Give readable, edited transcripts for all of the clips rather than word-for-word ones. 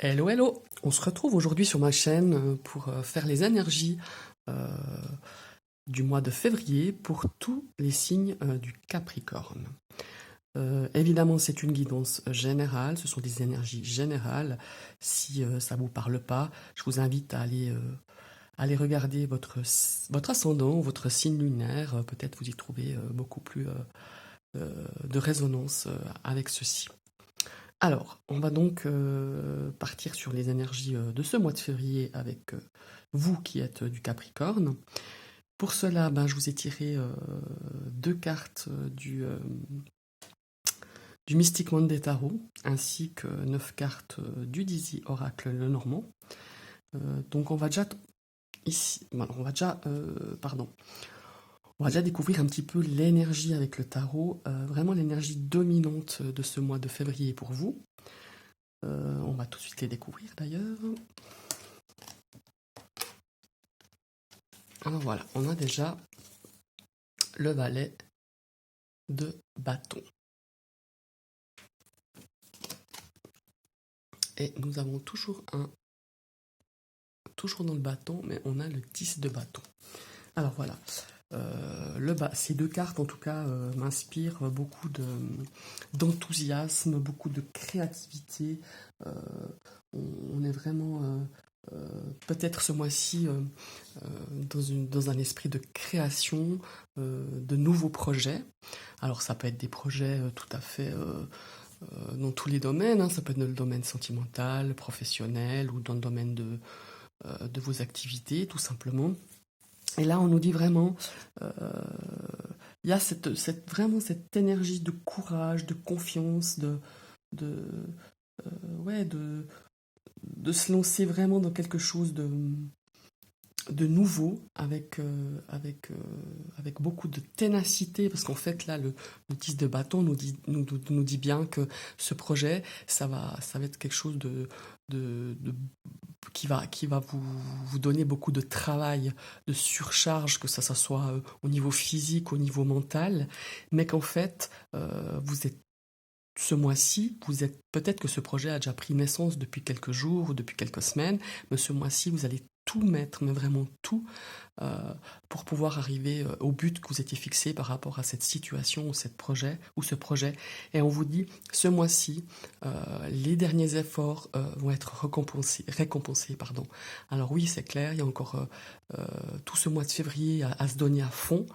Hello, hello! On se retrouve aujourd'hui sur ma chaîne pour faire les énergies euh, du mois de février pour tous les signes du Capricorne. Évidemment, c'est une guidance générale, ce sont des énergies générales. Si ça ne vous parle pas, je vous invite à aller regarder votre ascendant, votre signe lunaire. Peut-être vous y trouvez beaucoup plus de résonance avec ceci. Alors, on va donc partir sur les énergies de ce mois de février avec vous qui êtes du Capricorne. Pour cela, je vous ai tiré deux cartes du Mystic Monday Tarot, ainsi que 9 cartes du Dizzy Oracle Lenormand. Donc on va déjà découvrir un petit peu l'énergie avec le tarot, vraiment l'énergie dominante de ce mois de février pour vous. On va tout de suite les découvrir d'ailleurs. Alors voilà, on a déjà le valet de bâton. Et nous avons toujours dans le bâton, mais on a le 10 de bâton. Alors voilà, ces deux cartes en tout cas m'inspirent beaucoup d'enthousiasme, beaucoup de créativité. On est vraiment peut-être ce mois-ci dans un esprit de création, de nouveaux projets. Alors ça peut être des projets tout à fait dans tous les domaines, hein. Ça peut être dans le domaine sentimental, professionnel ou dans le domaine de vos activités tout simplement. Et là on nous dit vraiment, il y a vraiment cette énergie de courage, de confiance, de se lancer vraiment dans quelque chose de nouveau, avec beaucoup de ténacité, parce qu'en fait là le 10 de bâton nous dit bien que ce projet ça va être quelque chose qui va vous donner beaucoup de travail, de surcharge, que ça soit au niveau physique, au niveau mental, mais qu'en fait vous êtes ce mois-ci, peut-être que ce projet a déjà pris naissance depuis quelques jours ou depuis quelques semaines, mais ce mois-ci, vous allez tout mettre, mais vraiment tout, pour pouvoir arriver au but que vous étiez fixé par rapport à cette situation ou ce projet. Et on vous dit, ce mois-ci, les derniers efforts vont être récompensés. Alors oui, c'est clair, il y a encore tout ce mois de février à se donner à fond,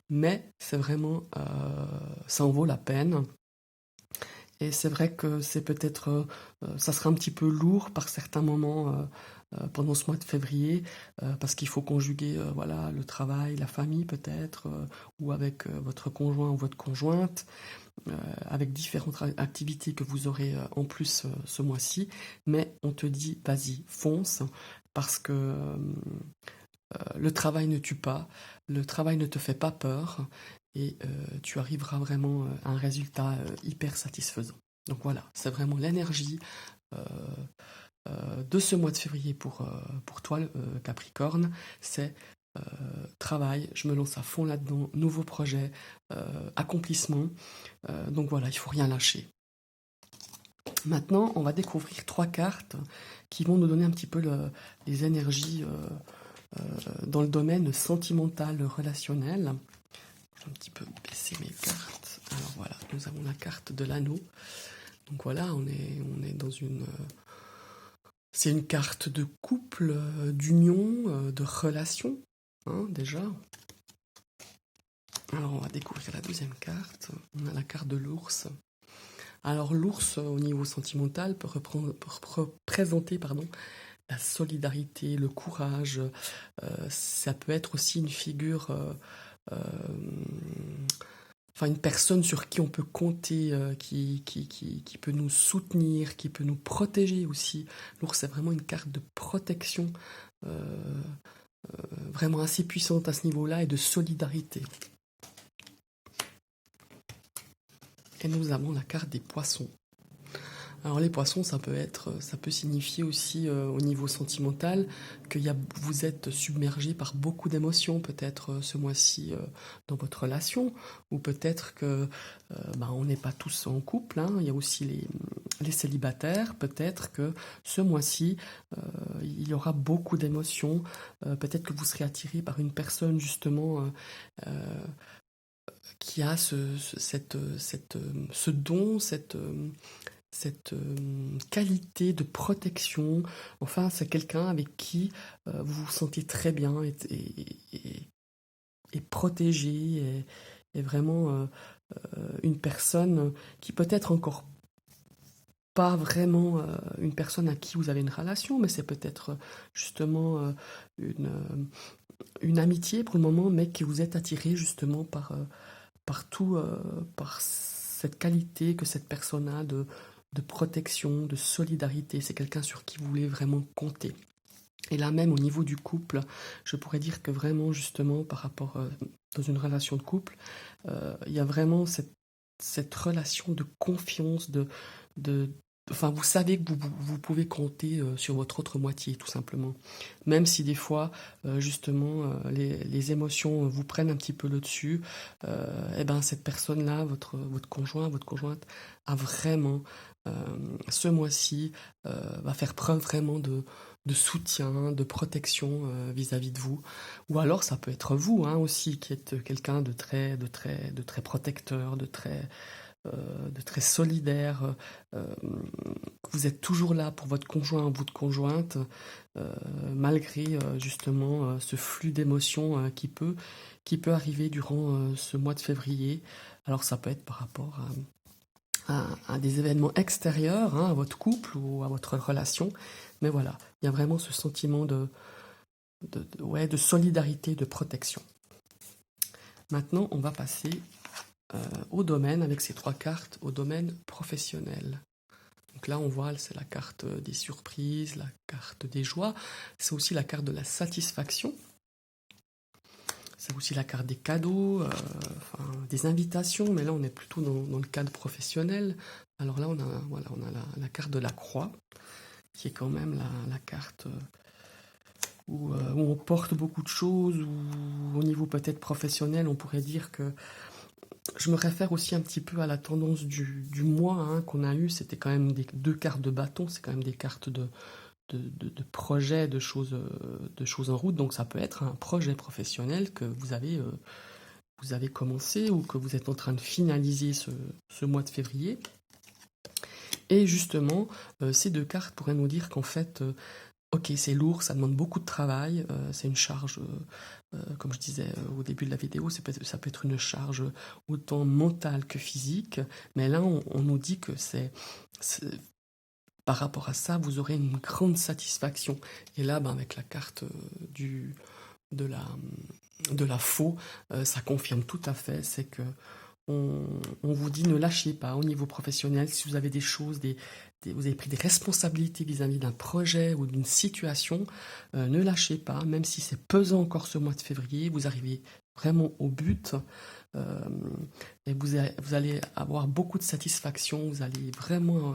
mais c'est vraiment, ça en vaut la peine. Et c'est vrai que c'est peut-être, ça sera un petit peu lourd par certains moments pendant ce mois de février, parce qu'il faut conjuguer le travail, la famille peut-être, ou avec votre conjoint ou votre conjointe, avec différentes activités que vous aurez en plus ce mois-ci. Mais on te dit, vas-y, fonce, parce que le travail ne tue pas, le travail ne te fait pas peur, et tu arriveras vraiment à un résultat hyper satisfaisant. Donc voilà, c'est vraiment l'énergie de ce mois de février pour toi, Capricorne. C'est travail, je me lance à fond là-dedans, nouveau projet, accomplissement. Donc voilà, il ne faut rien lâcher. Maintenant, on va découvrir 3 cartes qui vont nous donner un petit peu les énergies dans le domaine sentimental, relationnel. Je vais un petit peu baisser mes cartes. Alors voilà, nous avons la carte de l'anneau. Donc voilà, on est dans c'est une carte de couple, d'union, de relation, hein, déjà. Alors on va découvrir la deuxième carte. On a la carte de l'ours. Alors l'ours, au niveau sentimental, peut représenter la solidarité, le courage. Ça peut être aussi une figure, une personne sur qui on peut compter, qui peut nous soutenir, qui peut nous protéger aussi. L'ours, c'est vraiment une carte de protection, vraiment assez puissante à ce niveau-là, et de solidarité. Et nous avons la carte des poissons. Alors les poissons, ça peut signifier aussi au niveau sentimental que vous êtes submergé par beaucoup d'émotions, peut-être ce mois-ci dans votre relation, ou peut-être que on n'est pas tous en couple, hein. Il y a aussi les célibataires, peut-être que ce mois-ci, il y aura beaucoup d'émotions. Peut-être que vous serez attiré par une personne justement qui a ce don, cette qualité de protection. Enfin, c'est quelqu'un avec qui vous vous sentez très bien et protégé et vraiment une personne qui peut être encore pas vraiment une personne à qui vous avez une relation, mais c'est peut-être justement une amitié pour le moment, mais que vous êtes attiré justement par cette qualité que cette personne a de protection, de solidarité. C'est quelqu'un sur qui vous voulez vraiment compter. Et là même au niveau du couple, je pourrais dire que vraiment justement par rapport dans une relation de couple, il y a vraiment cette relation de confiance, de, enfin vous savez que vous pouvez compter sur votre autre moitié tout simplement. Même si des fois justement les émotions vous prennent un petit peu le dessus, et ben cette personne-là, votre conjoint, votre conjointe a vraiment ce mois-ci va faire preuve vraiment de soutien, de protection vis-à-vis de vous. Ou alors ça peut être vous hein, aussi qui êtes quelqu'un de très protecteur, de très solidaire. Vous êtes toujours là pour votre conjoint ou votre conjointe, malgré justement ce flux d'émotions qui peut arriver durant ce mois de février. Alors ça peut être par rapport à des événements extérieurs, hein, à votre couple ou à votre relation. Mais voilà, il y a vraiment ce sentiment ouais, de solidarité, de protection. Maintenant, on va passer au domaine, avec ces 3 cartes, au domaine professionnel. Donc là, on voit, c'est la carte des surprises, la carte des joies. C'est aussi la carte de la satisfaction. C'est aussi la carte des cadeaux, des invitations, mais là on est plutôt dans le cadre professionnel. Alors là on a la carte de la croix, qui est quand même la carte où on porte beaucoup de choses, ou au niveau peut-être professionnel, on pourrait dire que je me réfère aussi un petit peu à la tendance du mois hein, qu'on a eu. C'était quand même 2 cartes de bâton, c'est quand même des cartes de projets, de choses en route. Donc ça peut être un projet professionnel que vous avez commencé ou que vous êtes en train de finaliser ce mois de février. Et justement, ces 2 cartes pourraient nous dire qu'en fait, ok, c'est lourd, ça demande beaucoup de travail, c'est une charge, comme je disais au début de la vidéo, ça peut être une charge autant mentale que physique, mais là, on nous dit que par rapport à ça, vous aurez une grande satisfaction. Et là, avec la carte de la faux, ça confirme tout à fait, c'est que on vous dit ne lâchez pas au niveau professionnel. Si vous avez des choses, vous avez pris des responsabilités vis-à-vis d'un projet ou d'une situation, ne lâchez pas, même si c'est pesant encore ce mois de février, vous arrivez vraiment au but et vous allez avoir beaucoup de satisfaction, vous allez vraiment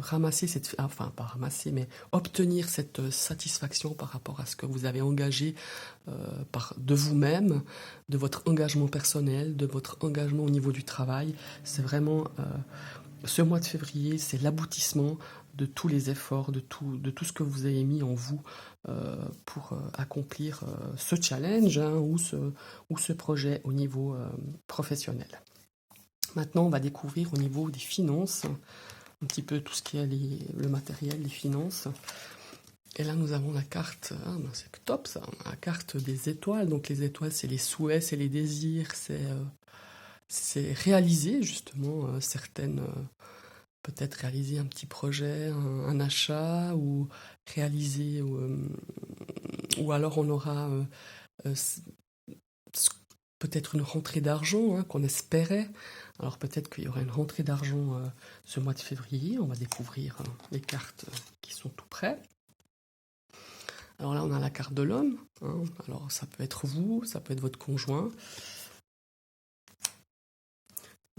ramasser enfin pas ramasser, mais obtenir cette satisfaction par rapport à ce que vous avez engagé de vous-même, de votre engagement personnel, de votre engagement au niveau du travail. C'est vraiment ce mois de février, c'est l'aboutissement de tous les efforts, de tout ce que vous avez mis en vous pour accomplir ce challenge hein, ou ce projet au niveau professionnel. Maintenant, on va découvrir au niveau des finances un petit peu tout ce qui est le matériel, les finances. Et là, nous avons la carte, c'est top ça, la carte des étoiles. Donc les étoiles, c'est les souhaits, c'est les désirs, c'est réaliser justement certaines, peut-être réaliser un petit projet, un achat, ou réaliser, ou alors on aura peut-être une rentrée d'argent hein, qu'on espérait. Alors peut-être qu'il y aura une rentrée d'argent ce mois de février. On va découvrir les cartes qui sont tout près. Alors là, on a la carte de l'homme. Hein. Alors ça peut être vous, ça peut être votre conjoint.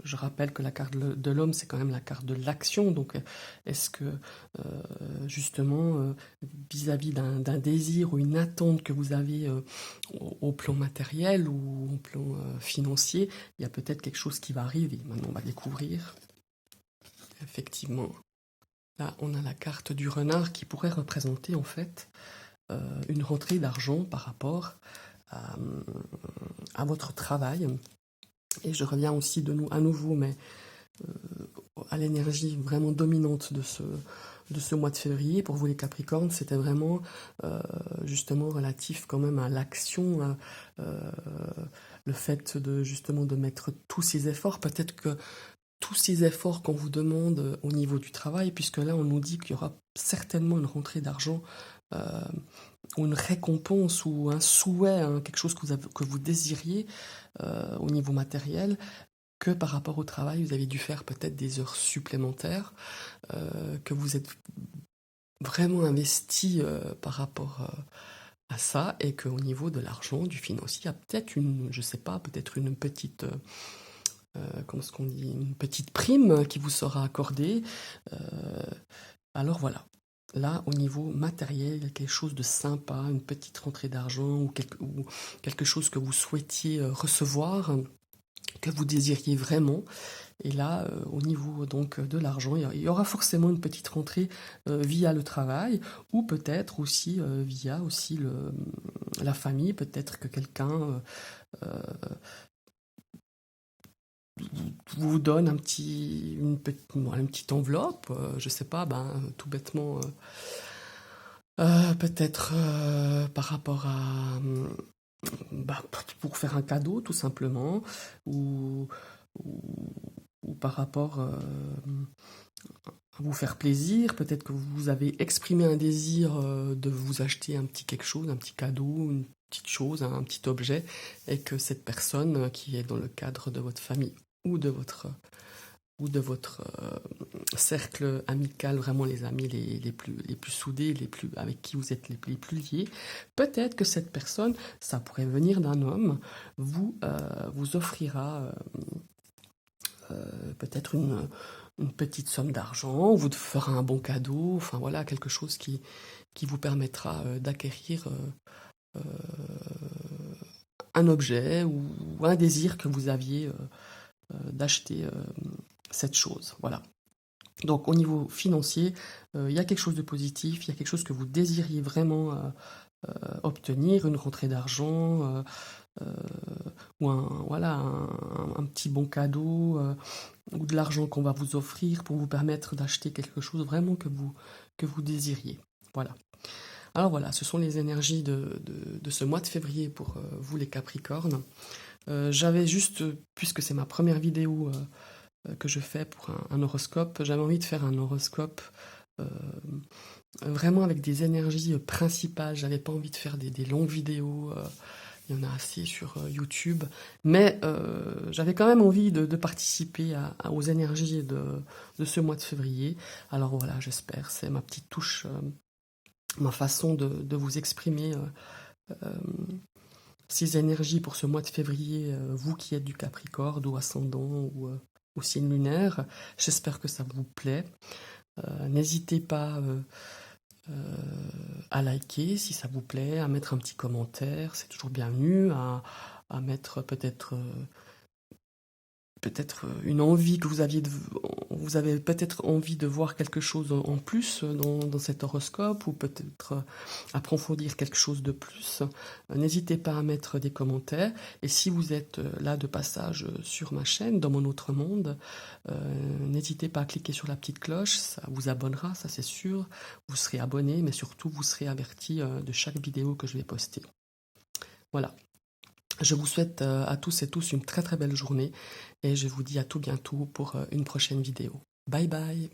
Je rappelle que la carte de l'homme, c'est quand même la carte de l'action. Donc, est-ce que, justement, vis-à-vis d'un désir ou une attente que vous avez au plan matériel ou au plan financier, il y a peut-être quelque chose qui va arriver. Maintenant, on va découvrir. effectivement. Là, on a la carte du renard qui pourrait représenter en fait une rentrée d'argent par rapport à votre travail. Et je reviens aussi à nouveau, mais à l'énergie vraiment dominante de ce mois de février. Pour vous les Capricornes, c'était vraiment justement relatif quand même à l'action, le fait de justement de mettre tous ces efforts. Peut-être que tous ces efforts qu'on vous demande au niveau du travail, puisque là on nous dit qu'il y aura certainement une rentrée d'argent ou une récompense ou un souhait, hein, quelque chose que vous désiriez au niveau matériel, que par rapport au travail, vous avez dû faire peut-être des heures supplémentaires, que vous êtes vraiment investi par rapport à ça, et qu'au niveau de l'argent, du financier, il y a peut-être je sais pas, peut-être une petite, comment est-ce qu'on dit, une petite prime qui vous sera accordée. Alors voilà. Là, au niveau matériel, il y a quelque chose de sympa, une petite rentrée d'argent ou quelque chose que vous souhaitiez recevoir, que vous désiriez vraiment. Et là, au niveau donc de l'argent, il y aura forcément une petite rentrée via le travail, ou peut-être aussi via aussi la famille. Peut-être que quelqu'un vous donne une petite enveloppe, je sais pas, tout bêtement, peut-être par rapport à pour faire un cadeau tout simplement, ou, ou, ou par rapport à vous faire plaisir. Peut-être que vous avez exprimé un désir de vous acheter un petit quelque chose, un petit cadeau, une petite chose, un petit objet, et que cette personne qui est dans le cadre de votre famille ou de votre cercle amical, vraiment les amis les plus soudés, avec qui vous êtes les plus liés, peut-être que cette personne, ça pourrait venir d'un homme, vous offrira peut-être une petite somme d'argent, vous fera un bon cadeau, enfin voilà, quelque chose qui vous permettra d'acquérir un objet ou un désir que vous aviez d'acheter cette chose. Voilà. Donc au niveau financier, il y a quelque chose de positif, il y a quelque chose que vous désiriez vraiment obtenir, une rentrée d'argent, ou un petit bon cadeau, ou de l'argent qu'on va vous offrir pour vous permettre d'acheter quelque chose vraiment que vous désiriez. Voilà. Alors voilà, ce sont les énergies de ce mois de février pour vous les Capricornes. J'avais juste, puisque c'est ma première vidéo que je fais pour un horoscope, j'avais envie de faire un horoscope vraiment avec des énergies principales. J'avais pas envie de faire des longues vidéos, il y en a assez sur YouTube, mais j'avais quand même envie de participer aux énergies de ce mois de février. Alors voilà, j'espère, c'est ma petite touche, ma façon de vous exprimer ces énergies pour ce mois de février, vous qui êtes du Capricorne ou ascendant ou signe lunaire. J'espère que ça vous plaît. N'hésitez pas à liker si ça vous plaît, à mettre un petit commentaire, c'est toujours bienvenu, à mettre peut-être une envie que vous avez peut-être envie de voir quelque chose en plus dans cet horoscope, ou peut-être approfondir quelque chose de plus. N'hésitez pas à mettre des commentaires, et si vous êtes là de passage sur ma chaîne, dans mon autre monde, n'hésitez pas à cliquer sur la petite cloche, ça vous abonnera, ça c'est sûr, vous serez abonné, mais surtout vous serez averti de chaque vidéo que je vais poster. Voilà. Je vous souhaite à tous et tous une très très belle journée, et je vous dis à tout bientôt pour une prochaine vidéo. Bye bye!